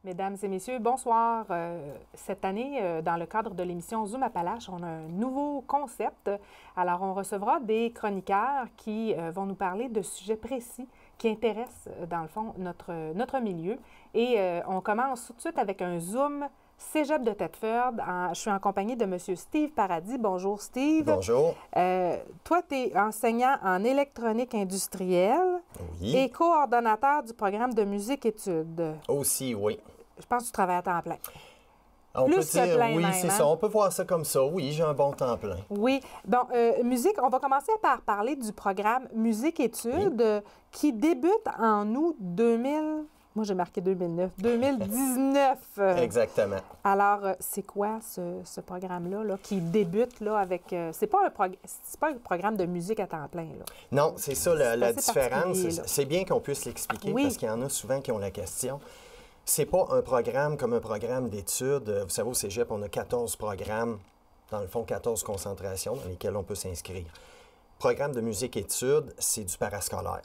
Mesdames et messieurs, bonsoir. Cette année, dans le cadre de l'émission Zoom Appalaches, on a un nouveau concept. Alors, on recevra des chroniqueurs qui vont nous parler de sujets précis qui intéressent, dans le fond, notre milieu. Et on commence tout de suite avec un Zoom Cégep de Thetford. Je suis en compagnie de M. Steve Paradis. Bonjour, Steve. Bonjour. Toi, tu es enseignant en électronique industrielle et coordonnateur du programme de musique-études. Aussi, oui. Je pense que tu travailles à temps plein. On Plus peut que dire, plein oui, même, c'est hein? ça. On peut voir ça comme ça. Oui, j'ai un bon temps plein. Oui. Bon, musique, on va commencer par parler du programme Musique-études qui débute en août 2000. Moi, j'ai marqué 2009. 2019. Exactement. Alors, c'est quoi ce programme-là qui débute là, avec... c'est pas un programme de musique à temps plein, là. Non, c'est ça la assez différence. particulier, là. C'est bien qu'on puisse l'expliquer parce qu'il y en a souvent qui ont la question. C'est pas un programme comme un programme d'études. Vous savez, au Cégep, on a 14 programmes, dans le fond, 14 concentrations dans lesquelles on peut s'inscrire. Programme de musique-études, c'est du parascolaire.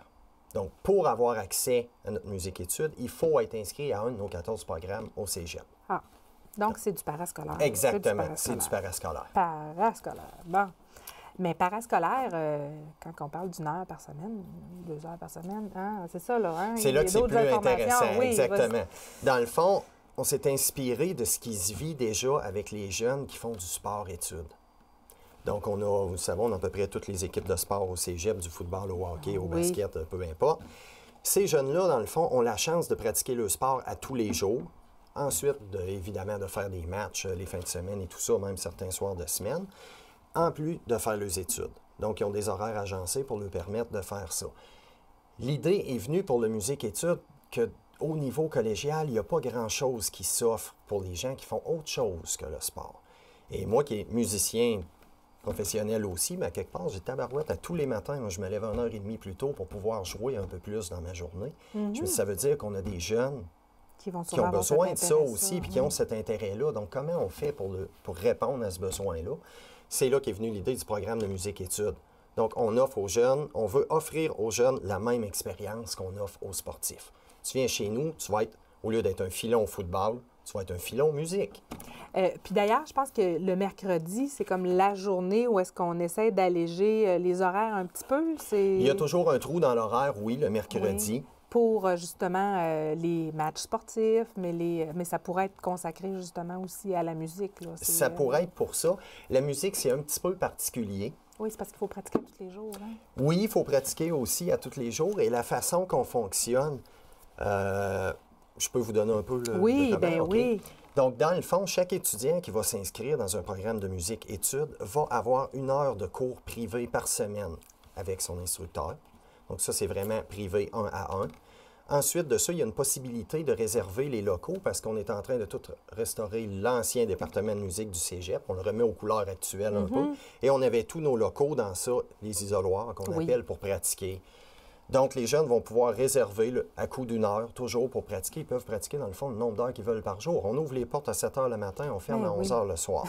Donc, pour avoir accès à notre musique-études, il faut être inscrit à un de nos 14 programmes au Cégep. Ah, donc c'est du parascolaire. Exactement, c'est du parascolaire. Parascolaire, bon. Mais parascolaire, quand on parle d'une heure par semaine, 2 heures par semaine, hein, c'est ça, là. Hein? C'est là que c'est plus intéressant, oui, exactement. Dans le fond, on s'est inspiré de ce qui se vit déjà avec les jeunes qui font du sport-études. Donc, on a, vous savez, on a à peu près toutes les équipes de sport au Cégep, du football, au hockey, au basket, peu importe. Ces jeunes-là, dans le fond, ont la chance de pratiquer le sport à tous les jours. Ensuite, évidemment, de faire des matchs les fins de semaine et tout ça, même certains soirs de semaine, en plus de faire leurs études. Donc, ils ont des horaires agencés pour leur permettre de faire ça. L'idée est venue pour le musique-études qu'au niveau collégial, il n'y a pas grand-chose qui s'offre pour les gens qui font autre chose que le sport. Et moi, qui est musicien professionnel aussi, mais à quelque part, j'ai tabarouette à tous les matins. Moi, je me lève 1h30 plus tôt pour pouvoir jouer un peu plus dans ma journée. Je me dis, ça veut dire qu'on a des jeunes qui ont besoin de ça aussi, puis qui ont cet intérêt-là. Donc, comment on fait pour répondre à ce besoin-là? C'est là qu'est venue l'idée du programme de musique-études. Donc, on offre aux jeunes, on veut offrir aux jeunes la même expérience qu'on offre aux sportifs. Tu viens chez nous, tu vas être, au lieu d'être un filon au football, tu vas être un filon musique. Puis d'ailleurs, je pense que le mercredi, c'est comme la journée où est-ce qu'on essaie d'alléger les horaires un petit peu. Il y a toujours un trou dans l'horaire, oui, le mercredi. Oui, pour justement les matchs sportifs, mais ça pourrait être consacré justement aussi à la musique. Là. Ça pourrait être pour ça. La musique, c'est un petit peu particulier. Oui, c'est parce qu'il faut pratiquer tous les jours. Hein? Oui, il faut pratiquer aussi à tous les jours. Et la façon qu'on fonctionne, je peux vous donner un peu le oui. Donc, dans le fond, chaque étudiant qui va s'inscrire dans un programme de musique-études va avoir 1 heure de cours privé par semaine avec son instructeur. Donc, ça, c'est vraiment privé 1 à 1. Ensuite de ça, il y a une possibilité de réserver les locaux parce qu'on est en train de tout restaurer l'ancien département de musique du Cégep. On le remet aux couleurs actuelles un peu. Et on avait tous nos locaux dans ça, les isoloirs qu'on appelle pour pratiquer. Donc, les jeunes vont pouvoir réserver à coup d'1 heure, toujours pour pratiquer. Ils peuvent pratiquer, dans le fond, le nombre d'heures qu'ils veulent par jour. On ouvre les portes à 7 heures le matin, on ferme à 11 heures le soir.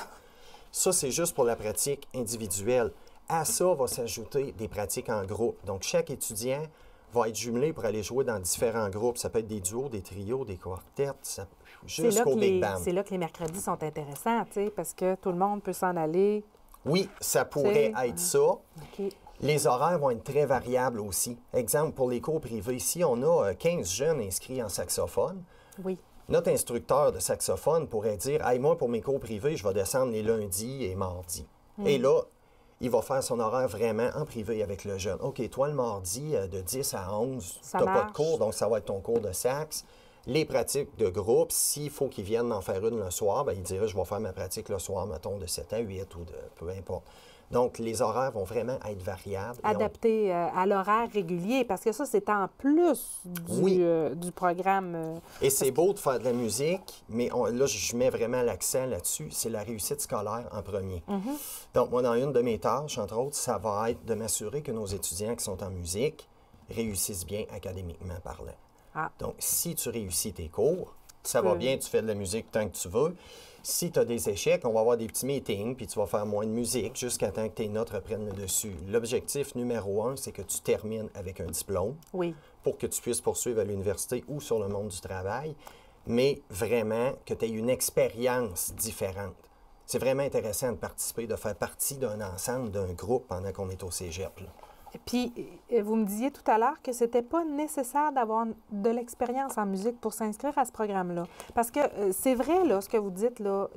Ça, c'est juste pour la pratique individuelle. À ça va s'ajouter des pratiques en groupe. Donc, chaque étudiant va être jumelé pour aller jouer dans différents groupes. Ça peut être des duos, des trios, des quartets, jusqu'au big band. C'est là que les mercredis sont intéressants, tu sais, parce que tout le monde peut s'en aller. Oui, ça pourrait être ça. Okay. Les horaires vont être très variables aussi. Exemple, pour les cours privés, ici, on a 15 jeunes inscrits en saxophone. Oui. Notre instructeur de saxophone pourrait dire « Hey, moi, pour mes cours privés, je vais descendre les lundis et mardis. Et là, il va faire son horaire vraiment en privé avec le jeune. « OK, toi, le mardi, de 10 à 11, tu n'as pas de cours, donc ça va être ton cours de sax. Les pratiques de groupe, s'il faut qu'ils viennent en faire une le soir, bien, il dirait « Je vais faire ma pratique le soir, mettons, de 7 à 8 ou de peu importe. » Donc, les horaires vont vraiment être variables. Adaptés à l'horaire régulier, parce que ça, c'est en plus du programme. Et c'est beau de faire de la musique, mais là, je mets vraiment l'accent là-dessus, c'est la réussite scolaire en premier. Donc, moi, dans une de mes tâches, entre autres, ça va être de m'assurer que nos étudiants qui sont en musique réussissent bien académiquement parlant. Donc, si tu réussis tes cours, ça va bien, tu fais de la musique tant que tu veux. Si tu as des échecs, on va avoir des petits meetings, puis tu vas faire moins de musique jusqu'à temps que tes notes reprennent le dessus. L'objectif numéro 1, c'est que tu termines avec un diplôme pour que tu puisses poursuivre à l'université ou sur le monde du travail. mais vraiment que tu aies une expérience différente. C'est vraiment intéressant de participer, de faire partie d'un ensemble, d'un groupe pendant qu'on est au cégep, là. Puis, vous me disiez tout à l'heure que c'était pas nécessaire d'avoir de l'expérience en musique pour s'inscrire à ce programme-là. Parce que c'est vrai, là, ce que vous dites, là,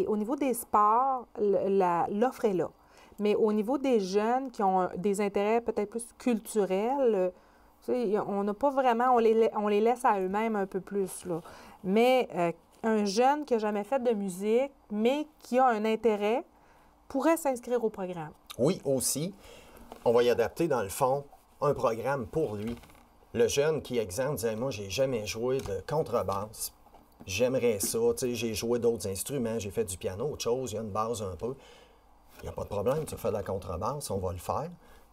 au niveau des sports, l'offre est là. Mais au niveau des jeunes qui ont des intérêts peut-être plus culturels, on n'a pas vraiment, on les laisse à eux-mêmes un peu plus, là. Mais un jeune qui n'a jamais fait de musique, mais qui a un intérêt, pourrait s'inscrire au programme. Oui, aussi. On va y adapter, dans le fond, un programme pour lui. Le jeune qui, exemple, disait, moi, j'ai jamais joué de contrebasse. J'aimerais ça. Tu sais, j'ai joué d'autres instruments, j'ai fait du piano, autre chose, il y a une base un peu. Il n'y a pas de problème, tu fais de la contrebasse, on va le faire.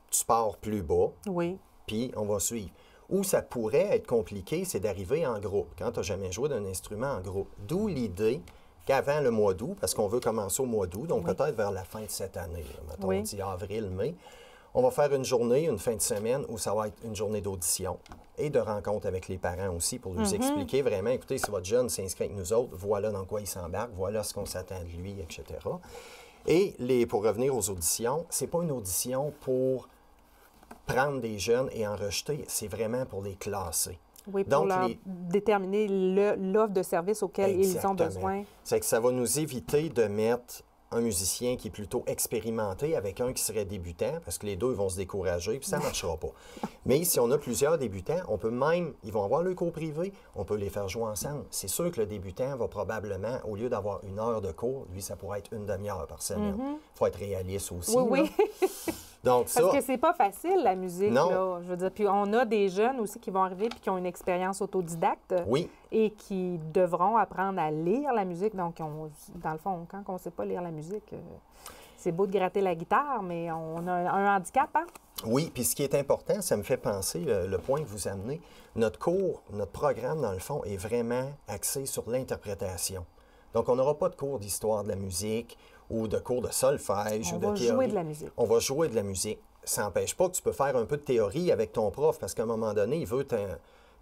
Tu pars plus bas, Oui. puis on va suivre. Où ça pourrait être compliqué, c'est d'arriver en groupe, quand tu n'as jamais joué d'un instrument en groupe. D'où l'idée qu'avant le mois d'août, parce qu'on veut commencer au mois d'août, donc Oui. peut-être vers la fin de cette année, là, mettons, Oui. on dit avril, mai, on va faire une journée, une fin de semaine, où ça va être une journée d'audition et de rencontre avec les parents aussi pour leur expliquer vraiment, écoutez, si votre jeune s'inscrit avec nous autres, voilà dans quoi il s'embarque, voilà ce qu'on s'attend de lui, etc. Et pour revenir aux auditions, c'est pas une audition pour prendre des jeunes et en rejeter, c'est vraiment pour les classer. Oui, pour Donc, déterminer l'offre de service auquel ils ont Exactement. besoin. C'est que ça va nous éviter de mettre un musicien qui est plutôt expérimenté avec un qui serait débutant, parce que les deux vont se décourager, puis ça ne marchera pas. Mais si on a plusieurs débutants, on peut même, ils vont avoir le cours privé, on peut les faire jouer ensemble. C'est sûr que le débutant va probablement, au lieu d'avoir 1 heure de cours, lui, ça pourrait être une demi-heure par semaine. Il faut être réaliste aussi. Oui, là. oui. Donc, ça, Parce que c'est pas facile, la musique, Non. là. Je veux dire, puis on a des jeunes aussi qui vont arriver puis qui ont une expérience autodidacte oui, et qui devront apprendre à lire la musique. Donc, dans le fond, quand on ne sait pas lire la musique, c'est beau de gratter la guitare, mais on a un handicap, hein? oui, puis ce qui est important, ça me fait penser, le point que vous amenez, notre cours, notre programme, dans le fond, est vraiment axé sur l'interprétation. Donc, on n'aura pas de cours d'histoire de la musique ou de cours de solfège On ou de va théorie. jouer de la musique. On va jouer de la musique. Ça n'empêche pas que tu peux faire un peu de théorie avec ton prof, parce qu'à un moment donné, il veut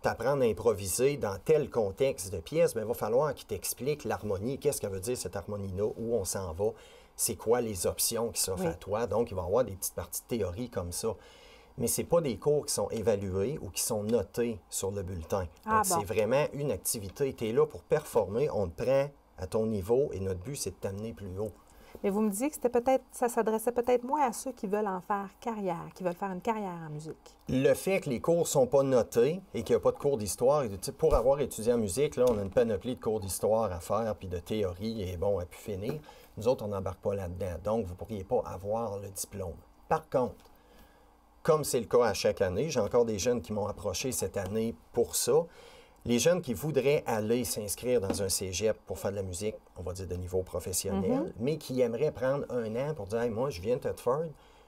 t'apprendre à improviser dans tel contexte de pièce. Bien, il va falloir qu'il t'explique l'harmonie, qu'est-ce que veut dire cette harmonie-là, où on s'en va, c'est quoi les options qui s'offrent Oui. à toi. Donc, il va y avoir des petites parties de théorie comme ça. Mais ce n'est pas des cours qui sont évalués ou qui sont notés sur le bulletin. Ah, Donc, bon. c'est vraiment une activité. Tu es là pour performer, on te prend à ton niveau et notre but, c'est de t'amener plus haut. Mais vous me disiez que ça s'adressait peut-être moins à ceux qui veulent en faire carrière, qui veulent faire une carrière en musique. Le fait que les cours ne sont pas notés et qu'il n'y a pas de cours d'histoire, pour avoir étudié en musique, là, on a une panoplie de cours d'histoire à faire puis de théorie et bon, à pu finir. Nous autres, on n'embarque pas là-dedans. Donc, vous ne pourriez pas avoir le diplôme. Par contre, comme c'est le cas à chaque année, j'ai encore des jeunes qui m'ont approché cette année pour ça. Les jeunes qui voudraient aller s'inscrire dans un cégep pour faire de la musique, on va dire de niveau professionnel, mais qui aimeraient prendre 1 an pour dire hey, moi, je viens de Thetford,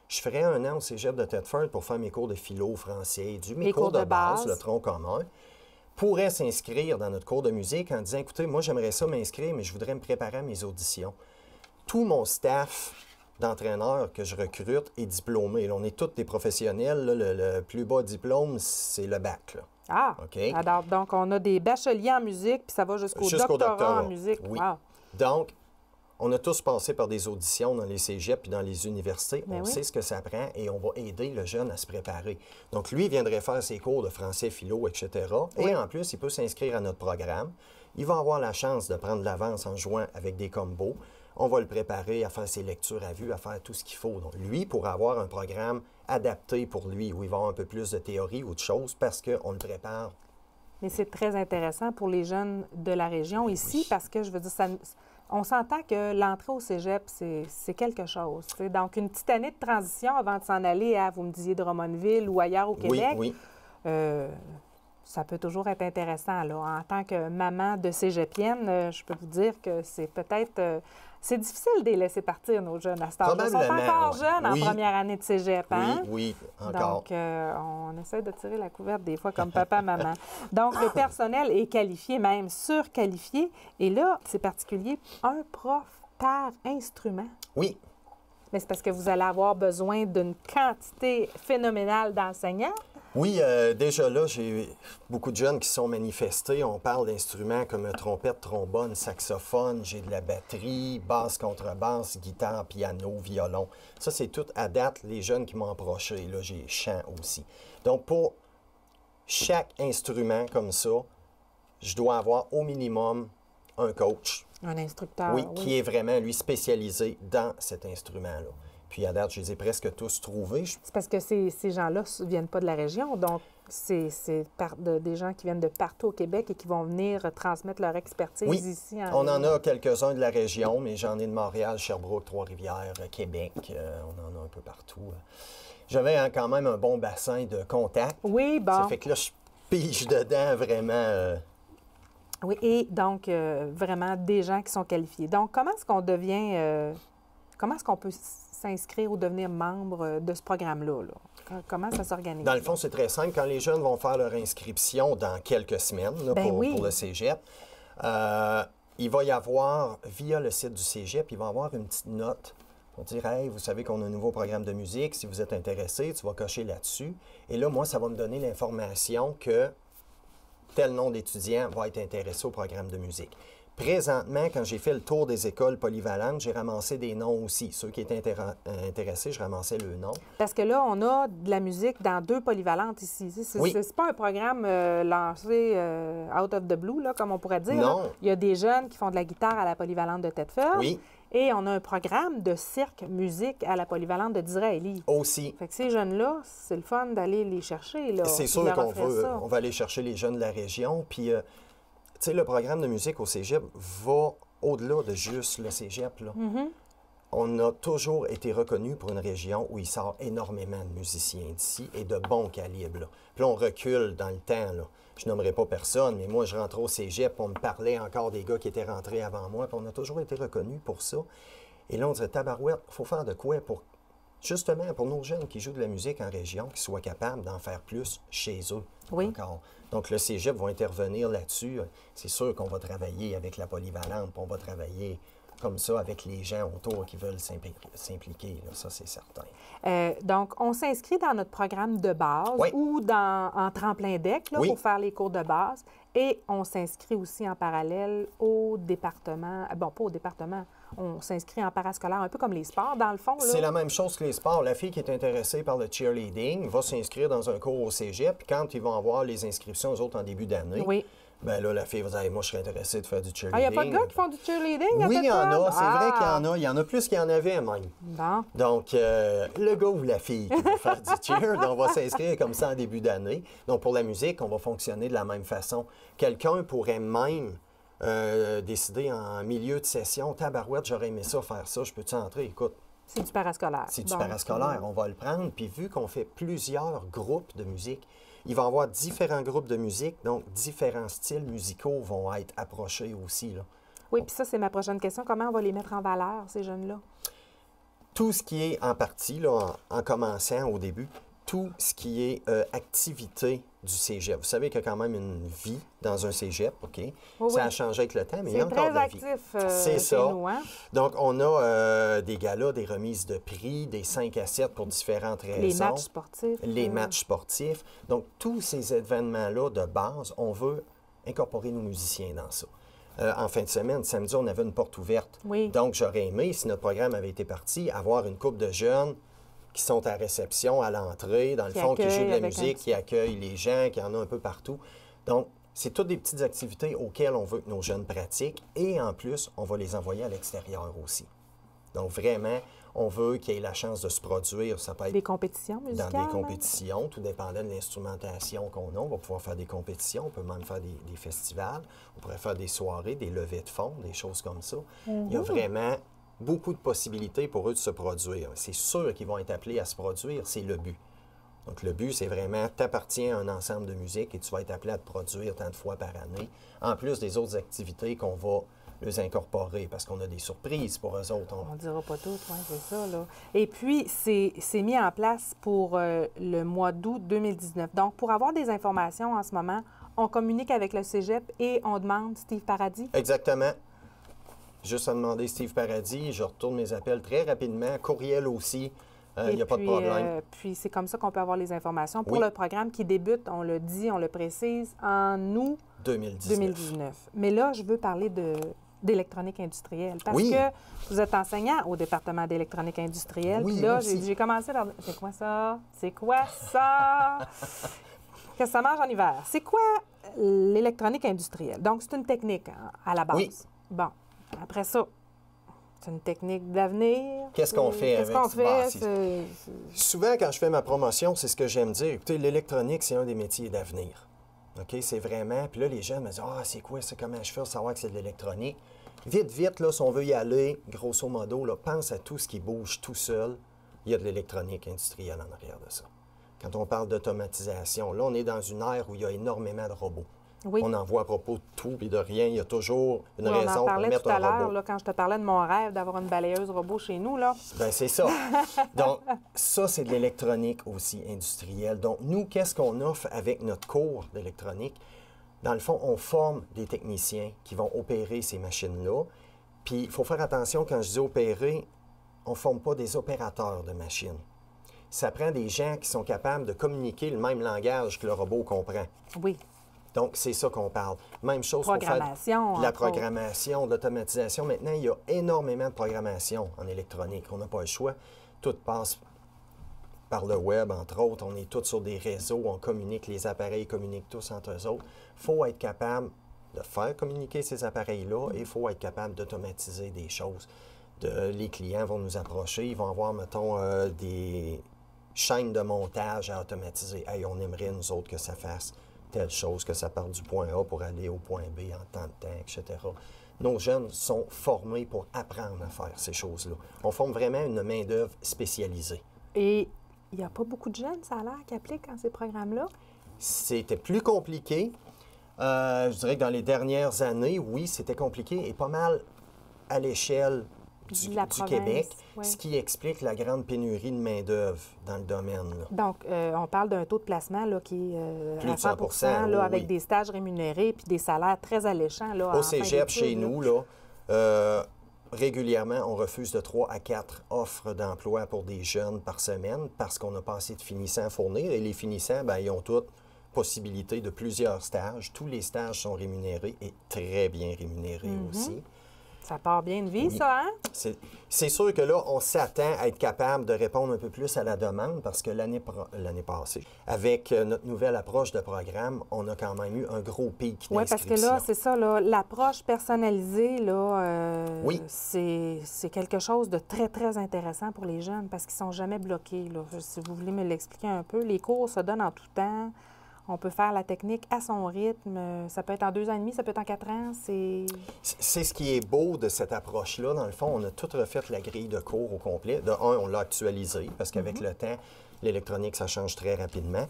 je ferai 1 an au cégep de Thetford pour faire mes cours de philo, français, mes cours de base, le tronc commun, pourraient s'inscrire dans notre cours de musique en disant écoutez, moi, j'aimerais ça m'inscrire, mais je voudrais me préparer à mes auditions. Tout mon staff d'entraîneurs que je recrute est diplômé. Là, on est tous des professionnels. Là, le plus bas diplôme, c'est le bac. Là. Ah! OK? Alors, donc, on a des bacheliers en musique, puis ça va jusqu'au doctorat en musique. Oui. Wow. Donc, on a tous passé par des auditions dans les cégeps et dans les universités. Ben on oui. sait ce que ça prend et on va aider le jeune à se préparer. Donc, lui, il viendrait faire ses cours de français, philo, etc. Oui. Et en plus, il peut s'inscrire à notre programme. Il va avoir la chance de prendre l'avance en jouant avec des combos. On va le préparer à faire ses lectures à vue, à faire tout ce qu'il faut. Donc, lui, pourra avoir un programme adapté pour lui, où il va avoir un peu plus de théorie ou de choses, parce qu'on le prépare. Mais c'est très intéressant pour les jeunes de la région ici, parce que, je veux dire, on s'entend que l'entrée au cégep, c'est quelque chose. T'sais. Donc, une petite année de transition avant de s'en aller à, vous me disiez, Drummondville ou ailleurs au Québec, Oui, ça peut toujours être intéressant. Là. En tant que maman de cégepienne, je peux vous dire que c'est peut-être... c'est difficile de les laisser partir, nos jeunes, à cet âge-là. Ils sont encore jeunes en première année de cégep, hein? Oui, encore. Donc, on essaie de tirer la couverte des fois comme papa, maman. Donc, le personnel est qualifié, même surqualifié. Et là, c'est particulier, un prof par instrument. Oui. Mais c'est parce que vous allez avoir besoin d'une quantité phénoménale d'enseignants. Oui, déjà là, j'ai beaucoup de jeunes qui sont manifestés. On parle d'instruments comme trompette, trombone, saxophone, j'ai de la batterie, basse, contrebasse, guitare, piano, violon. Ça, c'est tout à date les jeunes qui m'ont approché. Là, j'ai chant aussi. Donc, pour chaque instrument comme ça, je dois avoir au minimum un coach. Un instructeur. Oui, qui est vraiment, lui, spécialisé dans cet instrument-là. Puis à date, je les ai presque tous trouvés. C'est parce que ces gens-là ne viennent pas de la région, donc c'est des gens qui viennent de partout au Québec et qui vont venir transmettre leur expertise ici. On en a quelques-uns de la région, mais j'en ai de Montréal, Sherbrooke, Trois-Rivières, Québec. On en a un peu partout. J'avais quand même un bon bassin de contacts. Oui, bon. Ça fait que là, je pige dedans vraiment. Oui, et donc, vraiment, des gens qui sont qualifiés. Donc, comment est-ce qu'on devient... comment est-ce qu'on peut s'inscrire ou devenir membre de ce programme-là? Là? Comment ça s'organise? Dans le fond, c'est très simple. Quand les jeunes vont faire leur inscription dans quelques semaines là, pour le cégep, il va y avoir, via le site du cégep, il va y avoir une petite note pour dire « Hey, vous savez qu'on a un nouveau programme de musique. Si vous êtes intéressé, tu vas cocher là-dessus. » Et là, moi, ça va me donner l'information que tel nom d'étudiant va être intéressé au programme de musique. Présentement, quand j'ai fait le tour des écoles polyvalentes, j'ai ramassé des noms aussi. Ceux qui étaient intéressés, je ramassais le nom. Parce que là, on a de la musique dans 2 polyvalentes ici. C'est pas un programme lancé out of the blue, là, comme on pourrait dire. Non. Là. Il y a des jeunes qui font de la guitare à la polyvalente de Thetford. Oui. Et on a un programme de cirque musique à la polyvalente de Disraeli. Aussi. Fait que ces jeunes-là, c'est le fun d'aller les chercher. C'est sûr qu'on va aller chercher les jeunes de la région. Puis... tu sais, le programme de musique au cégep va au-delà de juste le cégep. Là. On a toujours été reconnu pour une région où il sort énormément de musiciens d'ici et de bon calibre. Là. Puis là, on recule dans le temps. Là. Je nommerai pas personne, mais moi, je rentrais au cégep, on me parlait encore des gars qui étaient rentrés avant moi, puis on a toujours été reconnus pour ça. Et là, on dirait, tabarouette, il faut faire de quoi pour, justement, pour nos jeunes qui jouent de la musique en région, qu'ils soient capables d'en faire plus chez eux. Oui. Encore. Donc, le cégep va intervenir là-dessus. C'est sûr qu'on va travailler avec la polyvalente, puis on va travailler comme ça avec les gens autour qui veulent s'impliquer. Là. Ça, c'est certain. Donc, on s'inscrit dans notre programme de base ou en tremplin deck là, pour faire les cours de base. Et on s'inscrit aussi en parallèle au département. Bon, pas au département. On s'inscrit en parascolaire, un peu comme les sports, dans le fond. C'est la même chose que les sports. La fille qui est intéressée par le cheerleading va s'inscrire dans un cours au cégep. Puis quand ils vont avoir les inscriptions, eux autres, en début d'année, bien là, la fille va dire hey, « Moi, je serais intéressée de faire du cheerleading. » Ah, il n'y a pas de gars qui font du cheerleading? Oui, il y en a. C'est vrai qu'il y en a. Il y en a plus qu'il y en avait, même. Bon. Donc, le gars ou la fille qui veut faire du cheer, on va s'inscrire comme ça en début d'année. Donc, pour la musique, on va fonctionner de la même façon. Quelqu'un pourrait même décider en milieu de session, tabarouette, j'aurais aimé ça, faire ça, je peux-tu entrer? Écoute. C'est du parascolaire. C'est du parascolaire, on va le prendre. Puis vu qu'on fait plusieurs groupes de musique, il va y avoir différents groupes de musique, donc différents styles musicaux vont être approchés aussi. Là. Oui, puis ça, c'est ma prochaine question. Comment on va les mettre en valeur, ces jeunes-là? Tout ce qui est en partie, là, en commençant au début, tout ce qui est activité du cégep. Vous savez qu'il y a quand même une vie dans un cégep, OK? Oui, ça a changé avec le temps, mais il y a encore de la vie. C'est ça. Nous, hein? Donc, on a des galas, des remises de prix, des 5 à 7 pour différentes raisons. Les matchs sportifs. Les matchs sportifs. Donc, tous ces événements-là de base, on veut incorporer nos musiciens dans ça. En fin de semaine, samedi, on avait une porte ouverte. Oui. Donc, j'aurais aimé, si notre programme avait été parti, avoir une couple de jeunes qui sont à réception, à l'entrée, dans le fond, qui jouent de la musique, qui accueillent les gens, qui en ont un peu partout. Donc, c'est toutes des petites activités auxquelles on veut que nos jeunes pratiquent. Et en plus, on va les envoyer à l'extérieur aussi. Donc, vraiment, on veut qu'ils aient la chance de se produire. Ça peut être des compétitions musicales. Dans des compétitions, tout dépendant de l'instrumentation qu'on a. On va pouvoir faire des compétitions, on peut même faire des festivals. On pourrait faire des soirées, des levées de fonds, des choses comme ça. Il y a vraiment beaucoup de possibilités pour eux de se produire. C'est sûr qu'ils vont être appelés à se produire, c'est le but. Donc, le but, c'est vraiment, t'appartiens à un ensemble de musique et tu vas être appelé à te produire tant de fois par année, en plus des autres activités qu'on va les incorporer, parce qu'on a des surprises pour eux autres. On ne dira pas tout, oui, c'est ça, là. Et puis, c'est mis en place pour le mois d'août 2019. Donc, pour avoir des informations en ce moment, on communique avec le cégep et on demande Steve Paradis? Exactement. Juste à demander Steve Paradis, je retourne mes appels très rapidement. Courriel aussi. Il n'y a pas de problème. Puis c'est comme ça qu'on peut avoir les informations. Pour Oui. le programme qui débute, on le dit, on le précise, en août 2019. Mais là, je veux parler d'électronique industrielle. Parce Oui. que vous êtes enseignant au département d'électronique industrielle. Oui, Puis là, aussi. j'ai commencé par... C'est quoi ça? C'est quoi ça? Qu'est-ce que ça mange en hiver? C'est quoi l'électronique industrielle? Donc, c'est une technique à la base. Oui. Bon, après ça, c'est une technique d'avenir. Qu'est-ce qu'on fait Qu'est-ce avec qu'on ça? fait? Bah, souvent, quand je fais ma promotion, c'est ce que j'aime dire. Écoutez, l'électronique, c'est un des métiers d'avenir. OK? C'est vraiment... Puis là, les jeunes me disent « Ah, c'est quoi ça? Comment je fais pour savoir que c'est de l'électronique? » Vite, vite, là, si on veut y aller, grosso modo, là, pense à tout ce qui bouge tout seul. Il y a de l'électronique industrielle en arrière de ça. Quand on parle d'automatisation, là, on est dans une ère où il y a énormément de robots. Oui. On en voit à propos de tout et de rien. Il y a toujours une Oui, raison on en pour parlait mettre tout à un l'heure, robot. là, quand je te parlais de mon rêve d'avoir une balayeuse robot chez nous, là. Bien, c'est ça. Donc, ça, c'est de l'électronique aussi industrielle. Donc, nous, qu'est-ce qu'on offre avec notre cours d'électronique? Dans le fond, on forme des techniciens qui vont opérer ces machines-là. Puis, il faut faire attention, quand je dis opérer, on ne forme pas des opérateurs de machines. Ça prend des gens qui sont capables de communiquer le même langage que le robot comprend. Oui. Donc, c'est ça qu'on parle. Même chose pour faire Programmation, de la entre autres. programmation, de l'automatisation. Maintenant, il y a énormément de programmation en électronique. On n'a pas le choix. Tout passe par le web, entre autres. On est tous sur des réseaux. On communique. Les appareils communiquent tous entre eux autres. Il faut être capable de faire communiquer ces appareils-là et il faut être capable d'automatiser des choses. Les clients vont nous approcher. Ils vont avoir, mettons, des chaînes de montage à automatiser. Hey, on aimerait, nous autres, que ça fasse telle chose, que ça parte du point A pour aller au point B en temps de temps, etc. Nos jeunes sont formés pour apprendre à faire ces choses-là. On forme vraiment une main-d'œuvre spécialisée. Et il n'y a pas beaucoup de jeunes, ça a l'air, qui appliquent dans ces programmes-là? C'était plus compliqué. Je dirais que dans les dernières années, oui, c'était compliqué et pas mal à l'échelle du Québec, oui. Ce qui explique la grande pénurie de main-d'œuvre dans le domaine. Là. Donc, on parle d'un taux de placement là, qui est Plus à de 100 100 là, oui, avec oui. des stages rémunérés puis des salaires très alléchants. Là, Au en fin cégep, d'études, chez là. nous, là, régulièrement, on refuse de 3 à 4 offres d'emploi pour des jeunes par semaine parce qu'on n'a pas assez de finissants à fournir. Et les finissants, bien, ils ont toutes possibilité de plusieurs stages. Tous les stages sont rémunérés et très bien rémunérés aussi. Ça part bien de vie, Oui. ça, hein? C'est sûr que là, on s'attend à être capable de répondre un peu plus à la demande parce que l'année passée, avec notre nouvelle approche de programme, on a quand même eu un gros pic Oui, parce que là, d'inscriptions. c'est ça, là, l'approche personnalisée, là, Oui. c'est quelque chose de très, très intéressant pour les jeunes parce qu'ils sont jamais bloqués. Là. Si vous voulez me l'expliquer un peu, les cours se donnent en tout temps. On peut faire la technique à son rythme. Ça peut être en 2 ans et demi, ça peut être en 4 ans. C'est ce qui est beau de cette approche-là. Dans le fond, on a tout refait la grille de cours au complet. De un, on l'a actualisé parce qu'avec le temps, l'électronique, ça change très rapidement.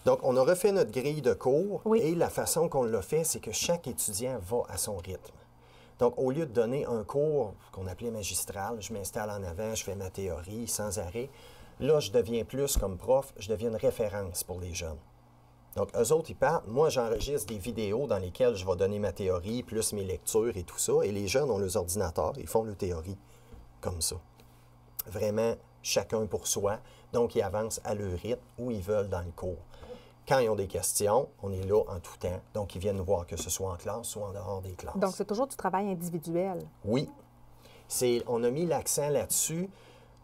Donc, on a refait notre grille de cours Oui. et la façon qu'on l'a fait, c'est que chaque étudiant va à son rythme. Donc, au lieu de donner un cours qu'on appelait magistral, je m'installe en avant, je fais ma théorie sans arrêt, là, je deviens plus comme prof, je deviens une référence pour les jeunes. Donc, eux autres, ils partent. Moi, j'enregistre des vidéos dans lesquelles je vais donner ma théorie, plus mes lectures et tout ça. Et les jeunes ont leurs ordinateurs, ils font leur théorie comme ça. Vraiment, chacun pour soi. Donc, ils avancent à leur rythme où ils veulent dans le cours. Quand ils ont des questions, on est là en tout temps. Donc, ils viennent nous voir, que ce soit en classe ou en dehors des classes. Donc, c'est toujours du travail individuel. Oui. On a mis l'accent là-dessus.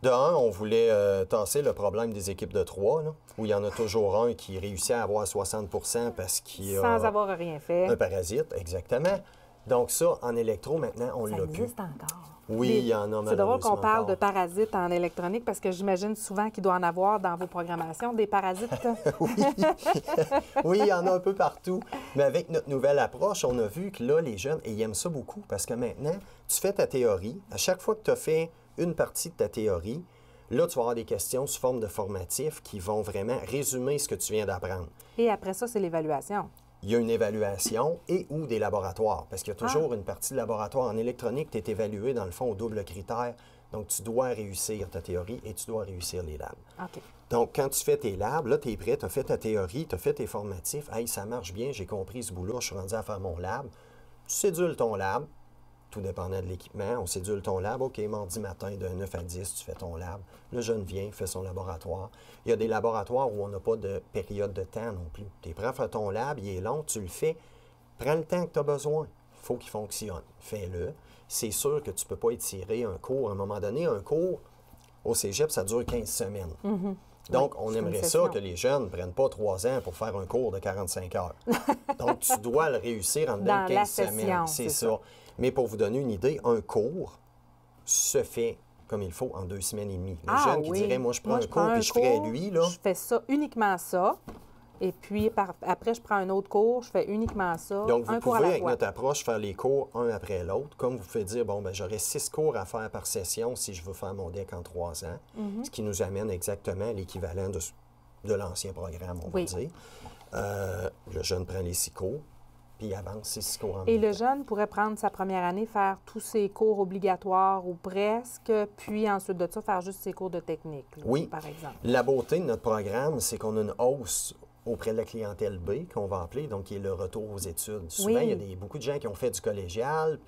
De un, on voulait tasser le problème des équipes de 3, là, où il y en a toujours un qui réussit à avoir 60 parce qu'il a Sans avoir rien fait. un parasite, exactement. Donc ça, en électro, maintenant, on Ça l'a plus. existe encore. Oui, il y en a C'est drôle qu'on malheureusement parle de encore. parasites en électronique parce que j'imagine souvent qu'il doit en avoir dans vos programmations des parasites. Oui, il y en a un peu partout. Mais avec notre nouvelle approche, on a vu que là, les jeunes, et ils aiment ça beaucoup parce que maintenant, tu fais ta théorie. À chaque fois que tu as fait une partie de ta théorie, là, tu vas avoir des questions sous forme de formatif qui vont vraiment résumer ce que tu viens d'apprendre. Et après ça, c'est l'évaluation. Il y a une évaluation et ou des laboratoires, parce qu'il y a toujours une partie de laboratoire. En électronique, tu es évalué, dans le fond, au double critère. Donc, tu dois réussir ta théorie et tu dois réussir les labs. OK. Donc, quand tu fais tes labs, là, tu es prêt, tu as fait ta théorie, tu as fait tes formatifs. Hey, ça marche bien, j'ai compris ce bout-là, je suis rendu à faire mon lab. Tu cédules ton lab, tout dépendant de l'équipement. On cédule ton lab. OK, mardi matin, de 9 à 10, tu fais ton lab. Le jeune vient, fait son laboratoire. Il y a des laboratoires où on n'a pas de période de temps non plus. Tu es prêt à faire ton lab, il est long, tu le fais. Prends le temps que tu as besoin. Il faut qu'il fonctionne. Fais-le. C'est sûr que tu ne peux pas étirer un cours. À un moment donné, un cours au cégep, ça dure 15 semaines. Donc, on aimerait ça que les jeunes ne prennent pas 3 ans pour faire un cours de 45 heures. Donc, tu dois le réussir en dedans de 15 semaines. C'est ça. Mais pour vous donner une idée, un cours se fait comme il faut en 2 semaines et demie. Le jeune qui dirait, moi, je prends un cours puis je ferais lui, là. Je fais ça, uniquement ça. Et puis, après, je prends un autre cours, je fais uniquement ça. Donc, vous un cours à pouvez, la avec fois. notre approche, faire les cours un après l'autre. Comme vous pouvez dire, bon, ben j'aurai 6 cours à faire par session si je veux faire mon DEC en 3 ans. Ce qui nous amène exactement à l'équivalent de l'ancien programme, on va dire. Le jeune prend les 6 cours, puis il avance ses 6 cours en Et même le temps. jeune pourrait prendre sa première année, faire tous ses cours obligatoires ou presque, puis ensuite de ça, faire juste ses cours de technique, là, Oui. par exemple. La beauté de notre programme, c'est qu'on a une hausse auprès de la clientèle B, qu'on va appeler, donc qui est le retour aux études. Souvent, il y a beaucoup de gens qui ont fait du collégial,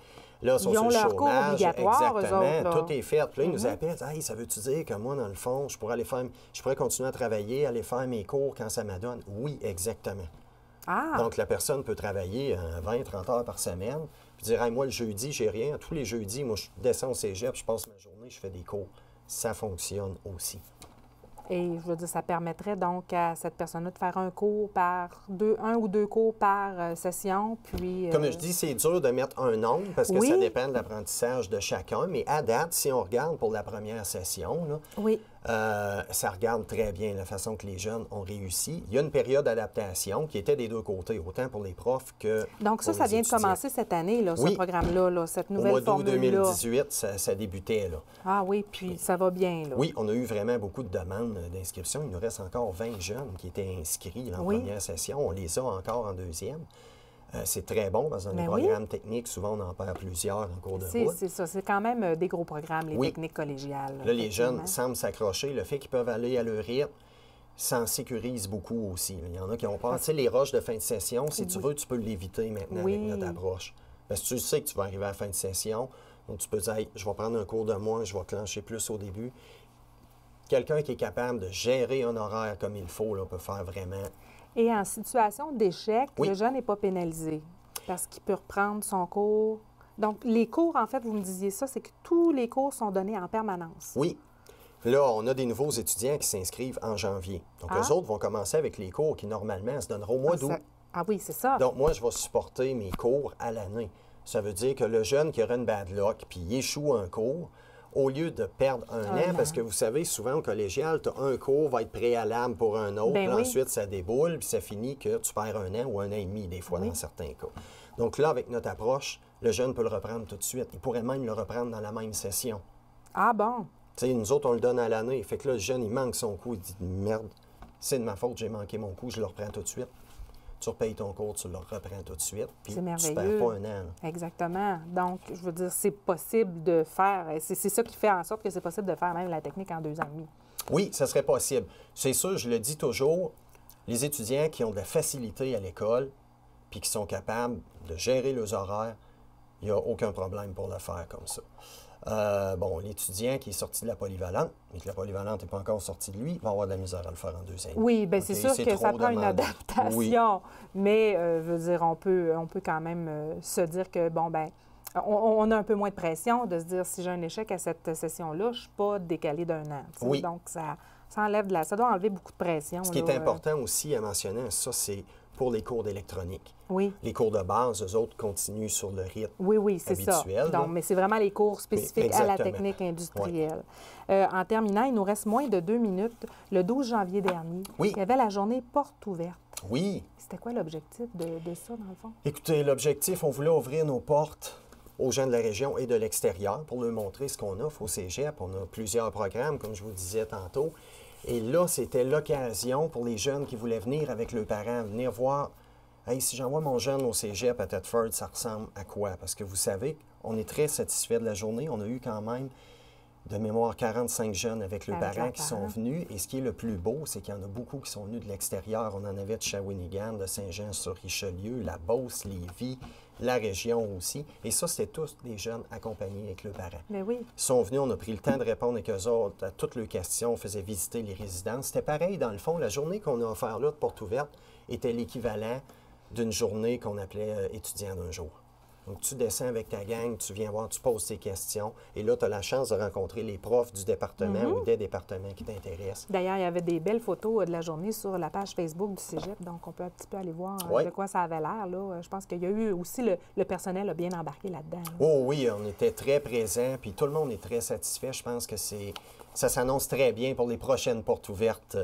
là, sont Ils sur ont le leur cours chômage. obligatoire, eux Exactement, autres, là. tout est fait. Puis là, ils nous appellent, « Hey, ça veut-tu dire que moi, dans le fond, je pourrais continuer à travailler, aller faire mes cours quand ça m'adonne? » Oui, exactement. Ah! Donc, la personne peut travailler 20-30 heures par semaine, puis dire, « Hey, moi, le jeudi, j'ai rien. Tous les jeudis, moi, je descends au cégep, je passe ma journée, je fais des cours. » Ça fonctionne aussi. Et je veux dire, ça permettrait donc à cette personne-là de faire un ou deux cours par session, puis... Comme je dis, c'est dur de mettre un nombre parce que Oui. ça dépend de l'apprentissage de chacun. Mais à date, si on regarde pour la première session, là, Oui. ça regarde très bien la façon que les jeunes ont réussi. Il y a une période d'adaptation qui était des deux côtés, autant pour les profs que Donc ça, pour ça les vient de étudiants. commencer cette année, là, Oui. ce programme-là, là, cette Au nouvelle mois d'août formule-là. 2018, ça débutait. Là. Ah oui, puis ça va bien, là. Oui, on a eu vraiment beaucoup de demandes d'inscription. Il nous reste encore 20 jeunes qui étaient inscrits là, en Oui. première session. On les a encore en deuxième. C'est très bon parce que dans les Ben oui. programmes techniques, souvent, on en perd plusieurs en cours de C'est route. ça. C'est quand même des gros programmes, les Oui. techniques collégiales. Là, les jeunes effectivement. semblent s'accrocher. Le fait qu'ils peuvent aller à leur rythme, ça en sécurise beaucoup aussi. Il y en a qui ont peur. Tu sais, les rushs de fin de session, si tu veux, tu peux l'éviter maintenant Oui. avec notre approche. Parce que tu sais que tu vas arriver à la fin de session. Donc, tu peux dire, hey, je vais prendre un cours de moins, je vais clencher plus au début. Quelqu'un qui est capable de gérer un horaire comme il faut là, peut faire vraiment... Et en situation d'échec, Oui. le jeune n'est pas pénalisé parce qu'il peut reprendre son cours. Donc, les cours, en fait, vous me disiez ça, c'est que tous les cours sont donnés en permanence. Oui. Là, on a des nouveaux étudiants qui s'inscrivent en janvier. Donc, eux autres vont commencer avec les cours qui, normalement, se donneront au mois d'août. Ah oui, c'est ça. Donc, moi, je vais supporter mes cours à l'année. Ça veut dire que le jeune qui aura une bad luck puis il échoue un cours, au lieu de perdre un an, parce que vous savez, souvent au collégial, tu as un cours, va être préalable pour un autre, Ben puis oui. ensuite ça déboule, puis ça finit que tu perds un an ou un an et demi, des fois, dans certains cas. Donc là, avec notre approche, le jeune peut le reprendre tout de suite. Il pourrait même le reprendre dans la même session. Ah bon? Tu sais, nous autres, on le donne à l'année. Fait que là, le jeune, il manque son coup, il dit « Merde, c'est de ma faute, j'ai manqué mon coup, je le reprends tout de suite. » Tu repayes ton cours, tu le reprends tout de suite, puis C'est tu merveilleux. perds pas un an. Là. Exactement. Donc, je veux dire, c'est possible de faire. C'est ça qui fait en sorte que c'est possible de faire même la technique en 2 ans et demi. Oui, ça serait possible. C'est sûr, je le dis toujours, les étudiants qui ont de la facilité à l'école puis qui sont capables de gérer leurs horaires, il n'y a aucun problème pour le faire comme ça. Bon, l'étudiant qui est sorti de la polyvalente, mais que la polyvalente n'est pas encore sortie de lui, va avoir de la misère à le faire en 2 ans. Oui, bien, c'est sûr que ça trop prend une demandant. adaptation. Oui. Mais, je veux dire, on peut quand même se dire que, bon, ben on a un peu moins de pression de se dire, si j'ai un échec à cette session-là, je ne suis pas décalé d'un an. Tu sais. Oui. Donc, ça enlève ça doit enlever beaucoup de pression. Ce qui là, est important aussi à mentionner, ça, c'est pour les cours d'électronique. Oui. Les cours de base, eux autres, continuent sur le rythme. Oui, c'est ça. habituel, Donc, là. mais c'est vraiment les cours spécifiques à la exactement. technique industrielle. En terminant, il nous reste moins de 2 minutes. Le 12 janvier dernier, Oui. il y avait la journée porte ouverte. Oui. C'était quoi l'objectif de ça, dans le fond? Écoutez, l'objectif, on voulait ouvrir nos portes aux gens de la région et de l'extérieur pour leur montrer ce qu'on offre au cégep. On a plusieurs programmes, comme je vous disais tantôt. Et là, c'était l'occasion pour les jeunes qui voulaient venir avec leurs parents, venir voir, hey, si j'envoie mon jeune au cégep à Thetford, ça ressemble à quoi? Parce que vous savez, on est très satisfait de la journée. On a eu quand même, de mémoire, 45 jeunes avec leurs Avec parents leurs qui sont parents. venus. Et ce qui est le plus beau, c'est qu'il y en a beaucoup qui sont venus de l'extérieur. On en avait de Shawinigan, de Saint-Jean-sur-Richelieu, la Beauce, Lévis, la région aussi. Et ça, c'était tous des jeunes accompagnés avec leurs parents. Mais oui. Ils sont venus, on a pris le temps de répondre avec eux autres à toutes leurs questions, on faisait visiter les résidences. C'était pareil, dans le fond, la journée qu'on a offert là de porte ouverte était l'équivalent d'une journée qu'on appelait étudiant d'un jour. Donc, tu descends avec ta gang, tu viens voir, tu poses tes questions. Et là, tu as la chance de rencontrer les profs du département ou des départements qui t'intéressent. D'ailleurs, il y avait des belles photos de la journée sur la page Facebook du Cégep, donc on peut un petit peu aller voir de quoi ça avait l'air. Je pense qu'il y a eu aussi, le personnel a bien embarqué là-dedans. Là. Oh oui, on était très présents, puis tout le monde est très satisfait. Je pense que ça s'annonce très bien pour les prochaines portes ouvertes.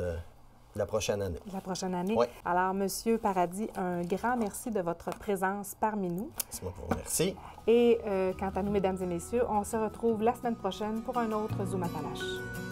La prochaine année. La prochaine année. Oui. Alors, Monsieur Paradis, un grand merci de votre présence parmi nous. C'est moi qui vous remercie. Et quant à nous, mesdames et messieurs, on se retrouve la semaine prochaine pour un autre Zoom Appalaches.